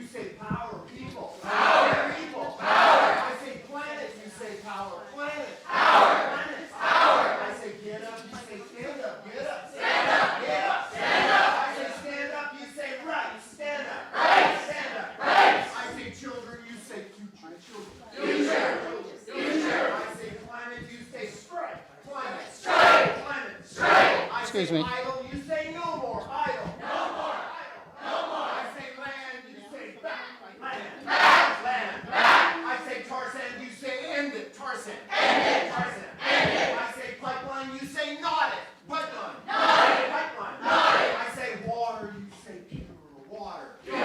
say power. People. Power. People. Power. I say planet, you say power. Planet. Power. Planet. Power. I say get up, you say stand up. Get up. Stand up. Get up. Stand up. I say stand up, you say right. Stand up. Right. Stand up. Right. I say children, you say future. Future. Future. I say planet, you say strike. Planet. Strike. Planet. Strike. I Excuse say me. idle, you say no more. Idle. No more. Idle. No more. I say land, you say back. Land. Back. Land. Back. I say Tarzan, you say end it. Tarzan. End it. Tarzan. End it. I say pipeline, you say not it. Pipeline. Not it. Pipeline. Not it. I say water, you say pure water. Pure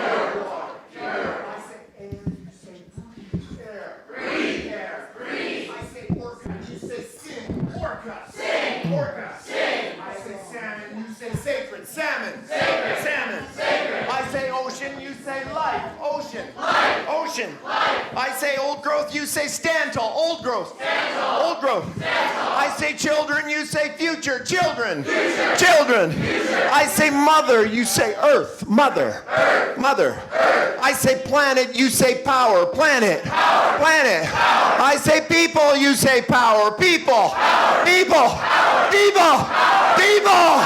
water. Pure. I say air, you say breathe. Air. Breathe. Air. Breathe. I say orca, you say sing. Orca. Sing. Orca. Sing. I say salmon, you say sacred. Salmon. Sacred. Salmon. Sacred. I say ocean, you say life. Ocean. Life. Ocean. Life. I say old growth, you say stand tall. Old growth. Stand tall. Old growth. Stand tall. I say children, you say future. Children. Future. Children. Future. I say mother, you say earth. Mother. Earth. Mother. Earth. I say planet, you say power. Planet. Power. Planet. Power. I say people, you say power. People. Power. People. Power. People. Power. People.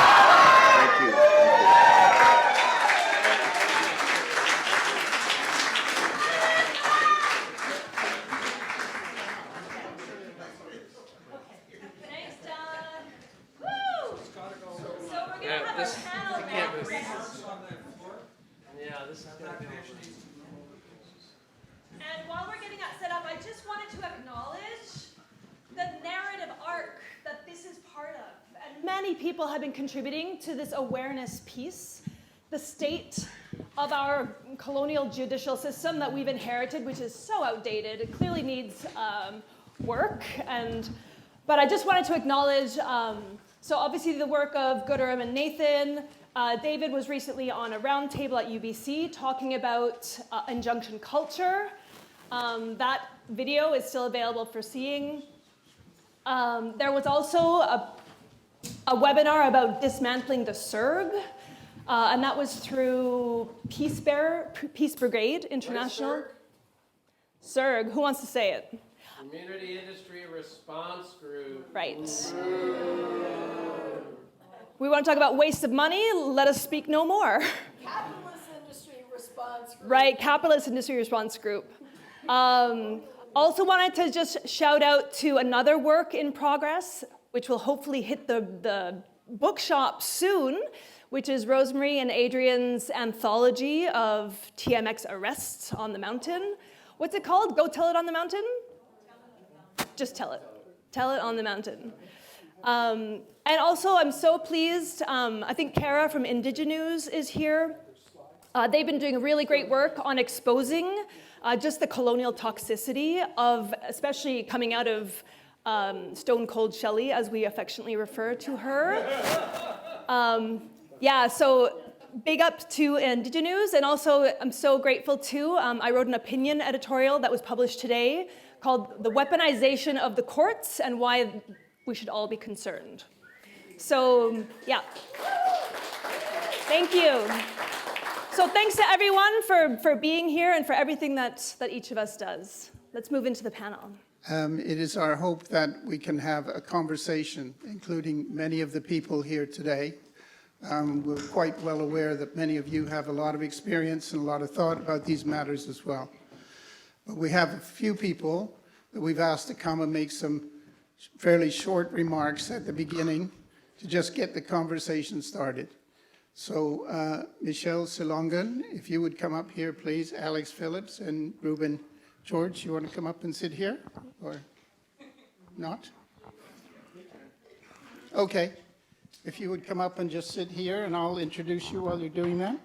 Thank you. Thanks, Don. Woo! So we're going to have a panel next. Yeah, this is gonna be. And while we're getting that set up, I just wanted to acknowledge the narrative arc that this is part of. And many people have been contributing to this awareness piece. The state of our colonial judicial system that we've inherited, which is so outdated, it clearly needs work. But I just wanted to acknowledge, so obviously the work of Goodaram and Nathan. David was recently on a roundtable at UBC talking about injunction culture. That video is still available for seeing. There was also a webinar about dismantling the SERG, and that was through Peace Brigade International. SERG, who wants to say it? Community Industry Response Group. Right. We want to talk about waste of money. Let us speak no more. Capitalist Industry Response Group. Right, Capitalist Industry Response Group. Also wanted to just shout out to another work in progress, which will hopefully hit the bookshop soon, which is Rosemary and Adrian's anthology of TMX arrests on the mountain. What's it called? Go Tell It on the Mountain? Just tell it. Tell it on the mountain. And also, I'm so pleased, I think Kara from Indigenews is here. They've been doing really great work on exposing just the colonial toxicity of, especially coming out of Stone Cold Shelley, as we affectionately refer to her. Yeah, so big up to Indigenews, and also I'm so grateful too. I wrote an opinion editorial that was published today called "The Weaponization of the Courts and Why We Should All Be Concerned." So, yeah. Thank you. So thanks to everyone for being here and for everything that each of us does. Let's move into the panel. It is our hope that we can have a conversation, including many of the people here today. We're quite well aware that many of you have a lot of experience and a lot of thought about these matters as well. But we have a few people that we've asked to come and make some fairly short remarks at the beginning to just get the conversation started. So Michelle Silongan, if you would come up here, please. Alex Phillips and Ruben George, you want to come up and sit here or not? Okay. If you would come up and just sit here, and I'll introduce you while you're doing that.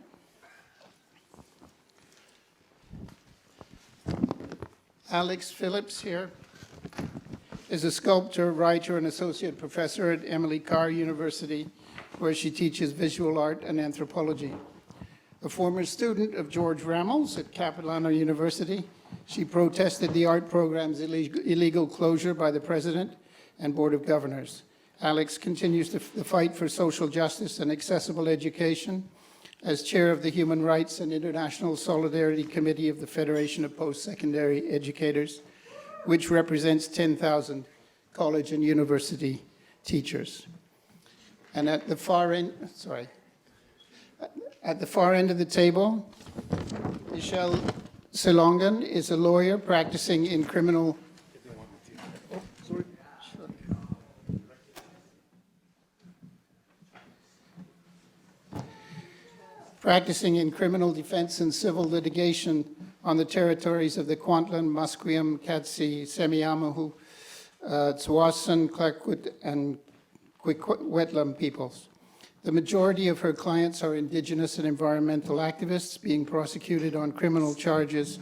Alex Phillips here is a sculptor, writer, and associate professor at Emily Carr University, where she teaches visual art and anthropology. A former student of George Rammell's at Capilano University, she protested the art program's illegal closure by the President and Board of Governors. Alex continues the fight for social justice and accessible education as chair of the Human Rights and International Solidarity Committee of the Federation of Post-Secondary Educators, which represents 10,000 college and university teachers. And at the far end, at the far end of the table, Michelle Silongan is a lawyer practicing in criminal defense and civil litigation on the territories of the Kwantlen, Musqueam, Katsi, Semiahmoo, Tsawwassen, Clayoquot, and Coquitlam peoples. The majority of her clients are Indigenous and environmental activists being prosecuted on criminal charges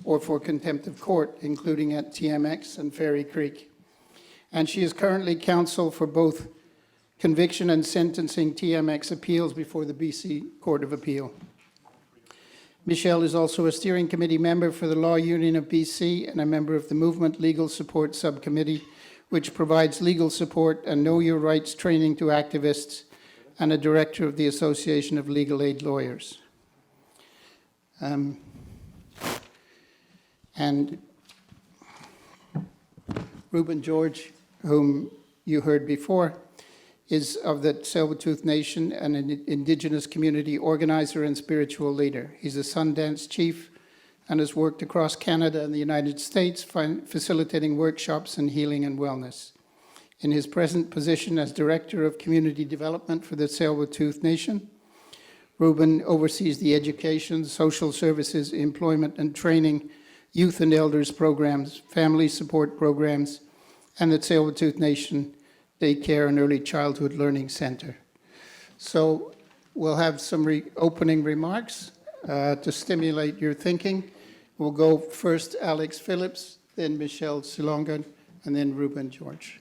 or for contempt of court, including at TMX and Fairy Creek. And she is currently counsel for both conviction and sentencing TMX appeals before the BC Court of Appeal. Michelle is also a steering committee member for the Law Union of BC and a member of the Movement Legal Support Subcommittee, which provides legal support and know your rights training to activists, and a director of the Association of Legal Aid Lawyers. And Reuben George, whom you heard before, is of the Tsleil-Waututh Nation and an Indigenous community organizer and spiritual leader. He's a Sundance chief and has worked across Canada and the United States facilitating workshops in healing and wellness. In his present position as Director of Community Development for the Tsleil-Waututh Nation, Reuben oversees the education, social services, employment and training, youth and elders programs, family support programs, and the Tsleil-Waututh Nation Daycare and Early Childhood Learning Center. So we'll have some opening remarks to stimulate your thinking. We'll go first Alex Phillips, then Michelle Silongan, and then Reuben George.